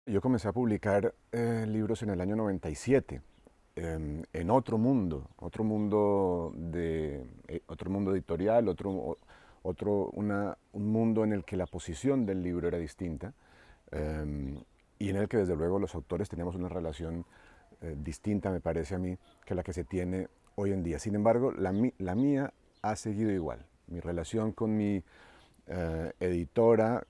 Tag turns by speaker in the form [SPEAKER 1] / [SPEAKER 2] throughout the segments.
[SPEAKER 1] Yo comencé a publicar libros en el año 97, en otro mundo editorial, un mundo en el que la posición del libro era distinta, eh, y en el que desde luego los autores teníamos una relación distinta, me parece a mí, que la que se tiene hoy en día. Sin embargo, la mía ha seguido igual. Mi relación con mi editora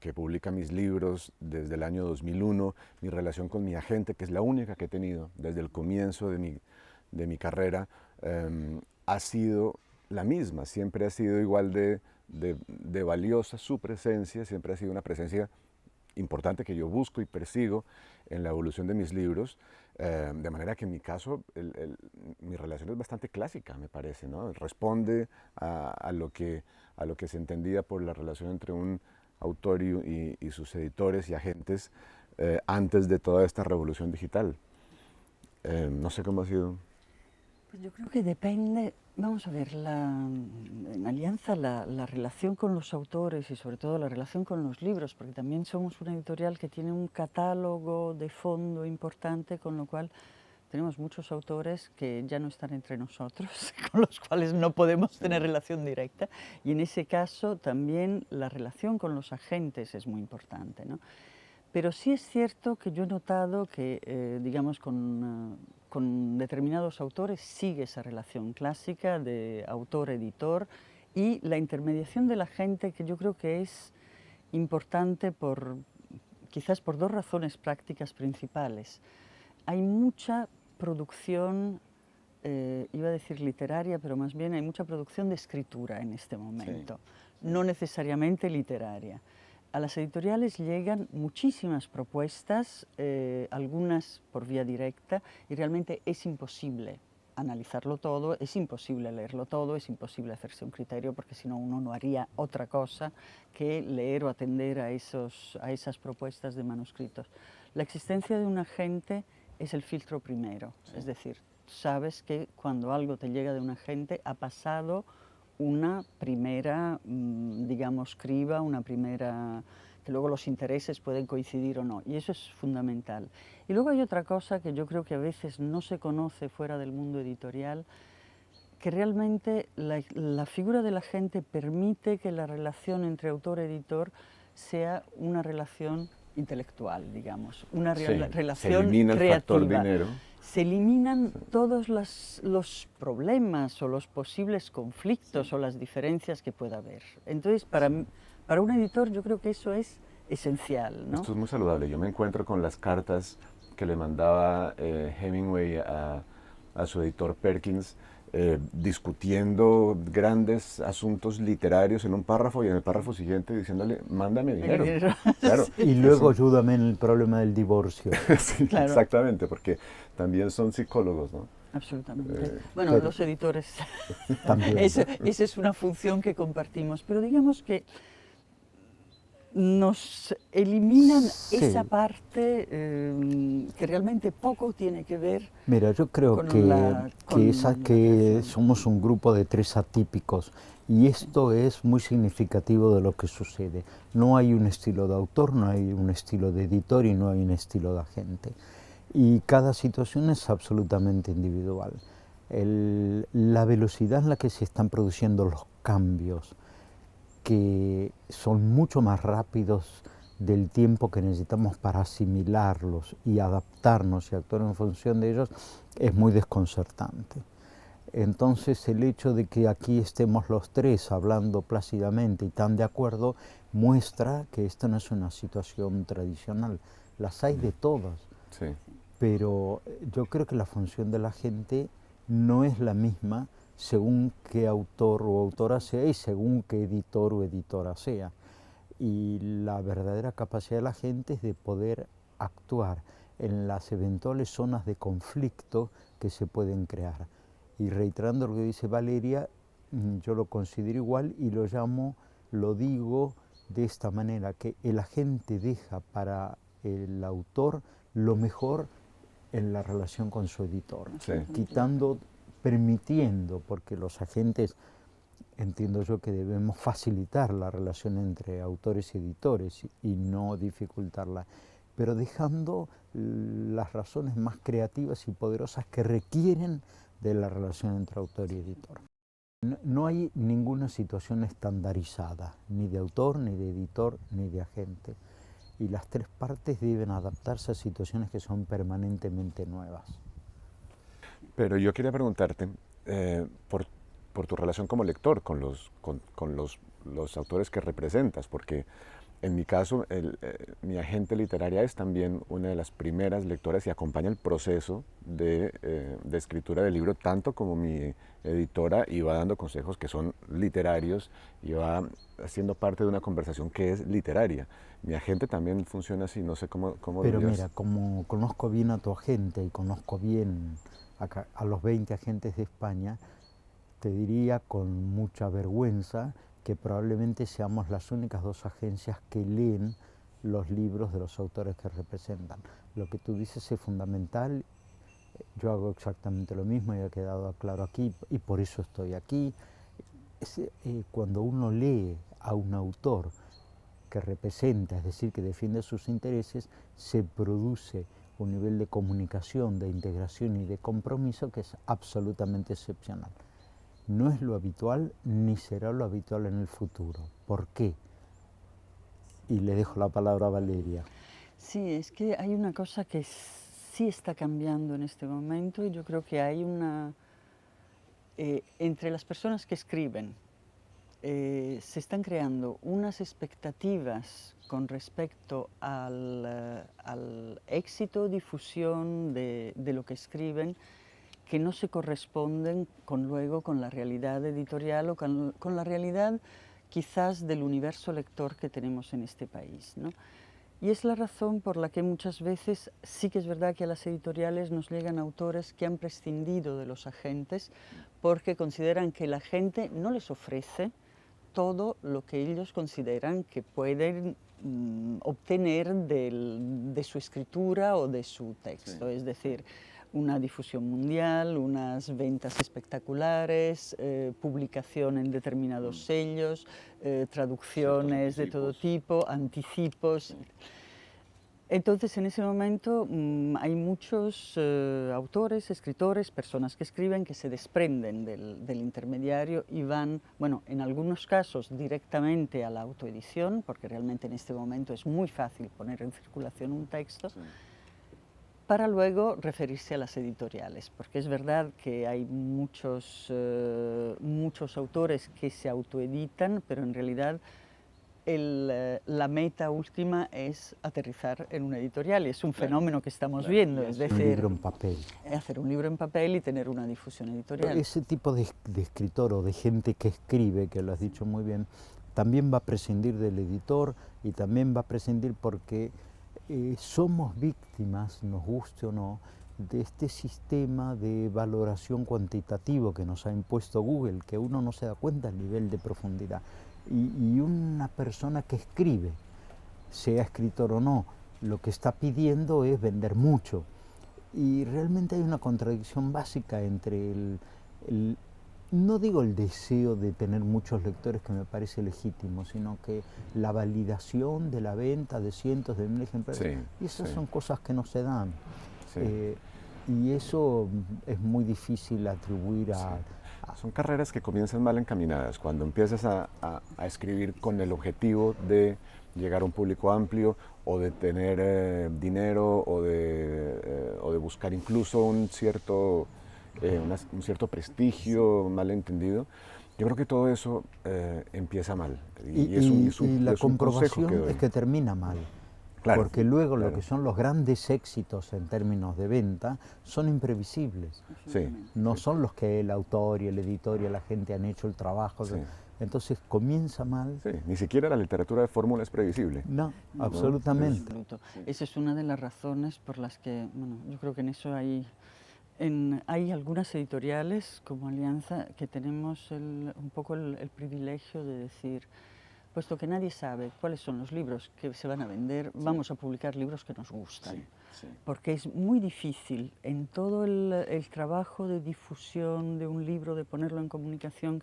[SPEAKER 1] que publica mis libros desde el año 2001, mi relación con mi agente, que es la única que he tenido desde el comienzo de mi carrera, ha sido la misma, siempre ha sido igual de valiosa su presencia, siempre ha sido una presencia importante que yo busco y persigo en la evolución de mis libros, de manera que en mi caso mi relación es bastante clásica, me parece, ¿no? Responde a lo que se entendía por la relación entre un autor y sus editores y agentes antes de toda esta revolución digital. No sé cómo ha sido.
[SPEAKER 2] Pues yo creo que depende, vamos a ver, en Alianza la relación con los autores y sobre todo la relación con los libros, porque también somos una editorial que tiene un catálogo de fondo importante, con lo cual tenemos muchos autores que ya no están entre nosotros, con los cuales no podemos tener relación directa, y en ese caso también la relación con los agentes es muy importante, ¿no? Pero sí es cierto que yo he notado que, digamos, con determinados autores sigue esa relación clásica de autor-editor y la intermediación de la gente, que yo creo que es importante quizás por dos razones prácticas principales. Hay mucha producción, iba a decir literaria, pero más bien hay mucha producción de escritura en este
[SPEAKER 1] Sí.
[SPEAKER 2] momento, no necesariamente literaria. A las editoriales llegan muchísimas propuestas, algunas por vía directa, y realmente es imposible analizarlo todo, es imposible leerlo todo, es imposible hacerse un criterio, porque si no uno no haría otra cosa que leer o atender a esas propuestas de manuscritos. La existencia de un agente es el filtro primero,
[SPEAKER 1] Sí.
[SPEAKER 2] es decir, sabes que cuando algo te llega de un agente ha pasado una primera, digamos, criba, una primera, que luego los intereses pueden coincidir o no, y eso es fundamental. Y luego hay otra cosa que yo creo que a veces no se conoce fuera del mundo editorial, que realmente la figura del agente permite que la relación entre autor-editor sea una relación intelectual, digamos, una
[SPEAKER 1] Sí, se
[SPEAKER 2] relación
[SPEAKER 1] elimina el factor
[SPEAKER 2] creativa.
[SPEAKER 1] dinero.
[SPEAKER 2] Se eliminan todos los problemas o los posibles
[SPEAKER 1] Sí.
[SPEAKER 2] conflictos o las diferencias que pueda haber. Entonces,
[SPEAKER 1] Sí.
[SPEAKER 2] para un editor yo creo que eso es esencial, ¿no?
[SPEAKER 1] Esto es muy saludable. Yo me encuentro con las cartas que le mandaba Hemingway a su editor Perkins, discutiendo grandes asuntos literarios en un párrafo y en el párrafo siguiente diciéndole, mándame
[SPEAKER 2] El
[SPEAKER 1] dinero.
[SPEAKER 2] dinero,
[SPEAKER 1] Claro,
[SPEAKER 3] Y
[SPEAKER 2] sí,
[SPEAKER 1] es
[SPEAKER 3] luego ayúdame en el problema del divorcio.
[SPEAKER 1] sí,
[SPEAKER 2] claro.
[SPEAKER 1] exactamente, porque también son psicólogos, ¿no?
[SPEAKER 2] Absolutamente.
[SPEAKER 1] Eh,
[SPEAKER 2] Bueno,
[SPEAKER 3] Pero
[SPEAKER 2] los editores,
[SPEAKER 3] también.
[SPEAKER 2] esa es una función que compartimos, pero digamos que nos eliminan esa
[SPEAKER 3] Sí,
[SPEAKER 2] parte que realmente poco tiene que ver
[SPEAKER 3] mira, yo creo
[SPEAKER 2] con la
[SPEAKER 3] que
[SPEAKER 2] creación.
[SPEAKER 3] somos un grupo de tres atípicos y
[SPEAKER 2] Sí,
[SPEAKER 3] esto es muy significativo de lo que sucede. No hay un estilo de autor, no hay un estilo de editor y no hay un estilo de agente. Y cada situación es absolutamente individual. La velocidad en la que se están produciendo los cambios, que son mucho más rápidos del tiempo que necesitamos para asimilarlos y adaptarnos y actuar en función de ellos, es muy desconcertante. Entonces el hecho de que aquí estemos los tres hablando plácidamente y tan de acuerdo muestra que esta no es una situación tradicional. Las hay de todas,
[SPEAKER 1] sí,
[SPEAKER 3] pero yo creo que la función de la gente no es la misma según qué autor o autora sea y según qué editor o editora sea. Y la verdadera capacidad de la gente es de poder actuar en las eventuales zonas de conflicto que se pueden crear. Y reiterando lo que dice Valeria, yo lo considero igual y lo digo de esta manera, que el agente deja para el autor lo mejor en la relación con su editor,
[SPEAKER 1] sí.
[SPEAKER 2] absolutamente de
[SPEAKER 3] quitando,
[SPEAKER 2] acuerdo.
[SPEAKER 3] permitiendo, porque los agentes, entiendo yo que debemos facilitar la relación entre autores y editores y no dificultarla, pero dejando las razones más creativas y poderosas que requieren de la relación entre autor y editor. No hay ninguna situación estandarizada, ni de autor, ni de editor, ni de agente. Y las tres partes deben adaptarse a situaciones que son permanentemente nuevas.
[SPEAKER 1] Pero yo quería preguntarte, por tu relación como lector con los autores que representas, porque en mi caso, mi agente literaria es también una de las primeras lectoras y acompaña el proceso de escritura del libro, tanto como mi editora, y va dando consejos que son literarios y va haciendo parte de una conversación que es literaria. Mi agente también funciona así, no sé cómo
[SPEAKER 3] Pero
[SPEAKER 1] lo
[SPEAKER 3] mira, como conozco bien a tu agente y conozco bien a los 20 agentes de España, te diría con mucha vergüenza que probablemente seamos las únicas dos agencias que leen los libros de los autores que representan. Lo que tú dices es fundamental, yo hago exactamente lo mismo y ha quedado claro aquí y por eso estoy aquí. Cuando uno lee a un autor que representa, es decir, que defiende sus intereses, se produce un nivel de comunicación, de integración y de compromiso que es absolutamente excepcional. No es lo habitual ni será lo habitual en el futuro. ¿Por qué? Y le dejo la palabra a Valeria.
[SPEAKER 2] Sí, es que hay una cosa que sí está cambiando en este momento y yo creo que hay una... entre las personas que escriben se están creando unas expectativas con respecto al éxito, difusión de lo que escriben, que no se corresponden luego con la realidad editorial o con la realidad quizás del universo lector que tenemos en este país, ¿no? Y es la razón por la que muchas veces sí que es verdad que a las editoriales nos llegan autores que han prescindido de los agentes porque consideran que la gente no les ofrece todo lo que ellos consideran que pueden obtener de su escritura o de su texto. Sí. Es decir, una difusión mundial, unas ventas espectaculares, publicación en determinados sellos, traducciones de todo tipo, anticipos. Sí. Entonces, en ese momento hay muchos autores, escritores, personas que escriben que se desprenden del intermediario y van, bueno, en algunos casos directamente a la autoedición, porque realmente en este momento es muy fácil poner en circulación un texto, sí, para luego referirse a las editoriales, porque es verdad que hay muchos autores que se autoeditan, pero en realidad la meta última es aterrizar en una editorial y es un fenómeno que estamos viendo, es decir,
[SPEAKER 3] un libro en papel.
[SPEAKER 2] Hacer un libro en papel y tener una difusión editorial.
[SPEAKER 3] Ese tipo de escritor o de gente que escribe, que lo has dicho muy bien, también va a prescindir del editor y también va a prescindir porque somos víctimas, nos guste o no, de este sistema de valoración cuantitativo que nos ha impuesto Google, que uno no se da cuenta del nivel de profundidad. Y una persona que escribe, sea escritor o no, lo que está pidiendo es vender mucho. Y realmente hay una contradicción básica entre no digo el deseo de tener muchos lectores, que me parece legítimo, sino que la validación de la venta de cientos de miles de ejemplares, sí, y esas son cosas que no se dan. Sí. Y eso es muy difícil atribuir a...
[SPEAKER 1] Son carreras que comienzan mal encaminadas. Cuando empiezas a escribir con el objetivo de llegar a un público amplio o de tener dinero o de buscar incluso un cierto prestigio mal entendido, yo creo que todo eso empieza mal.
[SPEAKER 3] Y la comprobación es que termina mal. Claro, porque luego lo que son los grandes éxitos en términos de venta son imprevisibles. Sí, no son los que el autor y el editor y la gente han hecho el trabajo. Sí. Entonces comienza mal.
[SPEAKER 1] Sí, ni siquiera la literatura de fórmula es previsible.
[SPEAKER 3] No, absolutamente.
[SPEAKER 2] Esa es una de las razones por las que, bueno, yo creo que en eso hay algunas editoriales como Alianza que tenemos un poco el privilegio de decir, puesto que nadie sabe cuáles son los libros que se van a vender, sí, vamos a publicar libros que nos gustan. Sí, sí. Porque es muy difícil en todo el trabajo de difusión de un libro, de ponerlo en comunicación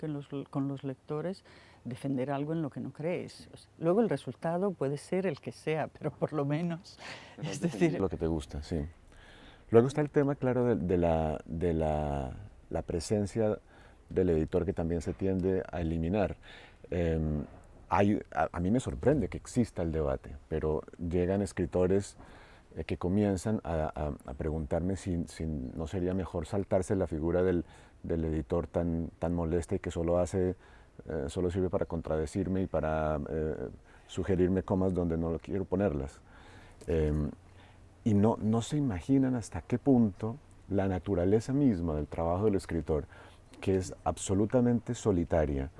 [SPEAKER 2] con los lectores, defender algo en lo que no crees. O sea, luego el resultado puede ser el que sea, pero por lo menos, es decir...
[SPEAKER 1] Lo que te gusta, sí. Luego está el tema, claro, la presencia del editor que también se tiende a eliminar. A mí me sorprende que exista el debate, pero llegan escritores que comienzan a preguntarme si no sería mejor saltarse la figura del editor tan molesta y que solo sirve para contradecirme y para sugerirme comas donde no quiero ponerlas. Y no se imaginan hasta qué punto la naturaleza misma del trabajo del escritor, que es absolutamente solitaria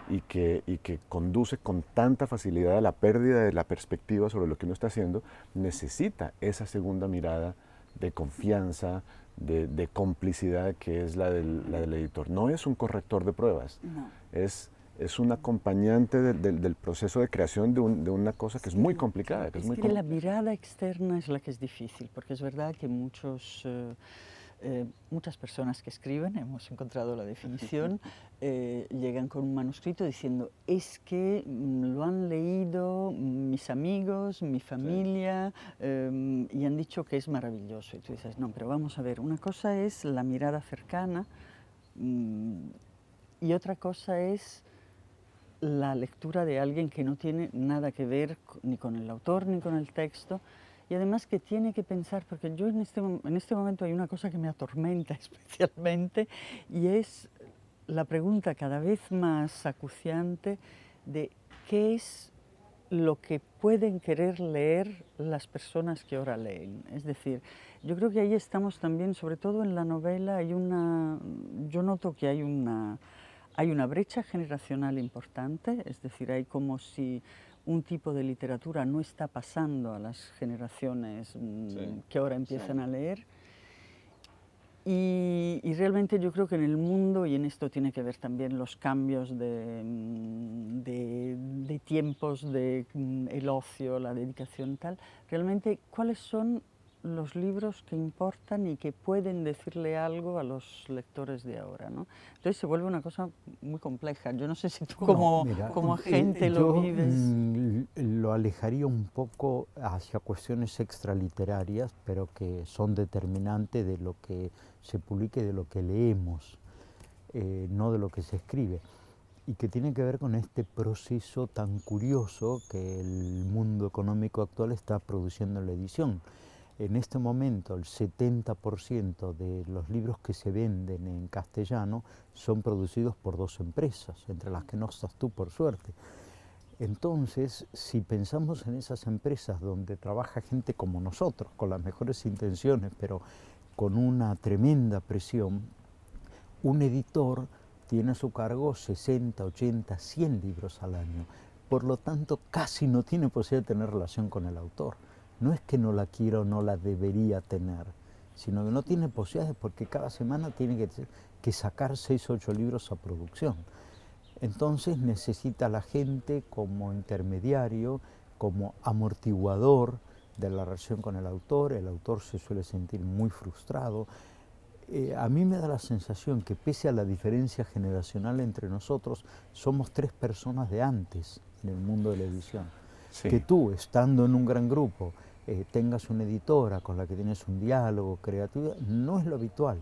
[SPEAKER 1] y que conduce con tanta facilidad a la pérdida de la perspectiva sobre lo que uno está haciendo, necesita esa segunda mirada de confianza, de complicidad que es la del editor. No es un corrector de pruebas,
[SPEAKER 2] No.
[SPEAKER 1] es un acompañante del proceso de creación de una cosa que es muy complicada.
[SPEAKER 2] Es que la mirada externa es la que es difícil, porque es verdad que muchas personas que escriben, hemos encontrado la definición, llegan con un manuscrito diciendo es que lo han leído mis amigos, mi familia, y han dicho que es maravilloso. Y tú dices, no, pero vamos a ver, una cosa es la mirada cercana y otra cosa es la lectura de alguien que no tiene nada que ver ni con el autor ni con el texto, y además que tiene que pensar, porque yo en este momento hay una cosa que me atormenta especialmente, y es la pregunta cada vez más acuciante de qué es lo que pueden querer leer las personas que ahora leen. Es decir, yo creo que ahí estamos también, sobre todo en la novela, yo noto que hay una brecha generacional importante, es decir, hay como si un tipo de literatura no está pasando a las generaciones que ahora empiezan a leer. Y realmente yo creo que en el mundo, y en esto tiene que ver también los cambios de tiempos, el ocio, la dedicación tal, realmente cuáles son los libros que importan y que pueden decirle algo a los lectores de ahora, ¿no? Entonces se vuelve una cosa muy compleja. Yo no sé si tú como agente lo vives.
[SPEAKER 3] Lo alejaría un poco hacia cuestiones extraliterarias, pero que son determinantes de lo que se publica y de lo que leemos, no de lo que se escribe, y que tiene que ver con este proceso tan curioso que el mundo económico actual está produciendo en la edición. En este momento el 70% de los libros que se venden en castellano son producidos por 2 empresas, entre las que no estás tú, por suerte. Entonces, si pensamos en esas empresas donde trabaja gente como nosotros, con las mejores intenciones, pero con una tremenda presión, un editor tiene a su cargo 60, 80, 100 libros al año. Por lo tanto, casi no tiene posibilidad de tener relación con el autor. No es que no la quiera o no la debería tener, sino que no tiene posibilidades porque cada semana tiene que sacar 6 o 8 libros a producción. Entonces necesita a la gente como intermediario, como amortiguador de la relación con el autor se suele sentir muy frustrado. A mí me da la sensación que pese a la diferencia generacional entre nosotros, somos 3 personas de antes en el mundo de la edición. Sí. Que tú, estando en un gran grupo, tengas una editora con la que tienes un diálogo creativo, no es lo habitual.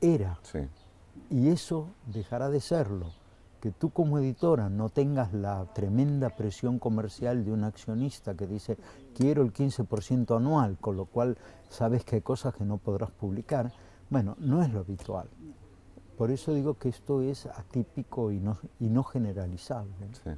[SPEAKER 3] Era. Sí. Y eso dejará de serlo. Que tú como editora no tengas la tremenda presión comercial de un accionista que dice quiero el 15% anual, con lo cual sabes que hay cosas que no podrás publicar, bueno, no es lo habitual. Por eso digo que esto es atípico y no generalizable. Sí.